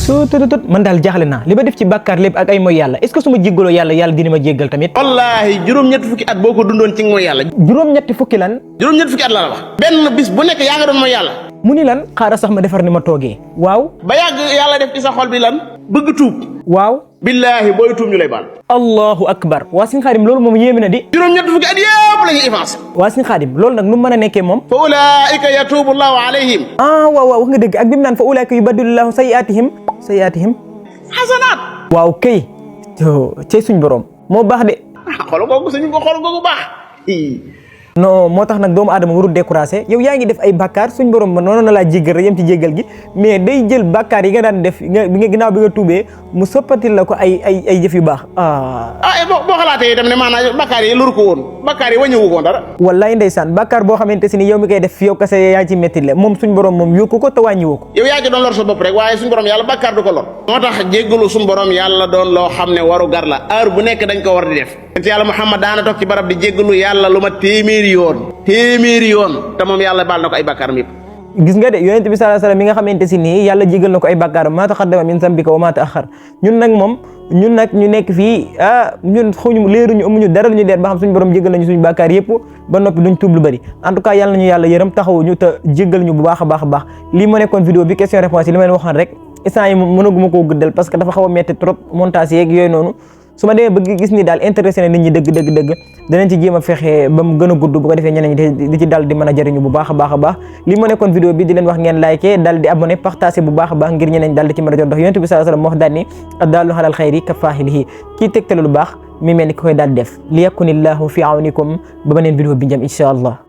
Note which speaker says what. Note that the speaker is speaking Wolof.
Speaker 1: soo tëdd man daal jaaxle naa li ma def ci bàkkaar lépp ak ay mooy yàlla est-ce que su ma jéggaloo yàlla dina ma jéggal tamit.
Speaker 2: wallaahi juróom-ñetti fukki at boo ko dundoon ci mooy yàlla.
Speaker 1: juróom-ñetti fukki lan.
Speaker 2: juróom-ñetti fukki at la wax. benn bis bu nekk yaa nga doon mooy yàlla.
Speaker 1: mu ni lan xaaral sax ma defar ni ma toogee. waaw.
Speaker 2: ba yàgg yàlla def ci sa xol bi lan. bëgg tuub.
Speaker 1: waaw.
Speaker 2: billaahi booy tuub ñu lay baal.
Speaker 1: allahu akbar waa Sëñ Xaadim loolu moom yéeme na di.
Speaker 2: juróom-ñetti fukki at yëpp la ñuy effacé.
Speaker 1: waa Sëñ Xaadim loolu nag nu mu mën a nekkee moom.
Speaker 2: fa ulaa'ika yatuubu llaahu alayhim.
Speaker 1: waaw wax nga dëgg ak bi mu naan fa ulaa'ika yubaddilu llaahu sayyi'aatihim
Speaker 2: xasanaat.
Speaker 1: waaw kay. cey suñ borom moo baax de.
Speaker 2: xool googu baax.
Speaker 1: non moo tax nag doomu aadama warul découragé yow yaa ngi def ay bàkkaar suñ borom ba noonu na laa jéggal rek yem ci jéggal gi mais day jël bàkkaar yi nga daan def ginnaaw bi nga tuubee mu soppatil la ko ay jëf yu baax
Speaker 2: boo xalaatee itam ne maanaam bàkkaar yi loru ko woon bàkkaar yi wàññiwu ko woon dara.
Speaker 1: wallaay ndeysaan bàkkaar boo xamante si ni yow mi koy def yow kese yaa ci métti le moom suñ borom moom yokku ko te wàññiwu ko.
Speaker 2: yow yaa ci doon lor sa bopp rek waaye suñ borom yàlla bàkkaar du ko lor. moo tax jéggalu suñ borom yàlla doon loo xam ne waru gar la heure bu nekk dañ ko war di def. te yàlla Muhammad daana toog ci barab di jéggalu yàlla lu ma téeméeri yoon te moom yàlla baal na ko ay bàkkaaram yëpp.
Speaker 1: gis nga de yonent bi sallallahu alayhi wasallam mi nga xamante si nii yàlla jégal na ko ay bàkkaaram maa taqaddama min zambika wa maa ta'akhkhar ñun nag ñu nekk fii ñun xawñu leeruñu amuñu dara lu ñu leer ba xam suñu borom jégal nañu suñu bàkkaar yëpp ba noppi duñ tuub lu bëri en tout cas yàlla nañu yàlla yërëm taxawuñu te jégal ñu bu baax a baax lii moo nekkoon vidéo bi question réponse yi li ma leen waxoon rek instant yi mënaguma koo guddal parce que dafa xaw a metti trop montage yeeg yooyu noonu su ma demee bëgg gis ni daal intéressé na nit ñi dëgg danañ ci jéem a fexe ba mu gën a gudd bu ko defee ñeneen ñi di ci dal di mën a jëriñu bu baax a baax li moo nekkoon vidéo bi di leen wax ngeen liké dal di abonné partagé bu baax a baax ngir ñeneen dal di ci mën a jot ndax yonent bi sallallahu alayhi wasallam moo wax daal ni addaallu alal xayri ka faa'ilihi kii tegtale lu baax mi mel ni ki koy daal def li yakunillahu fi awnikum ba beneen vidéo bi njëm incha allah.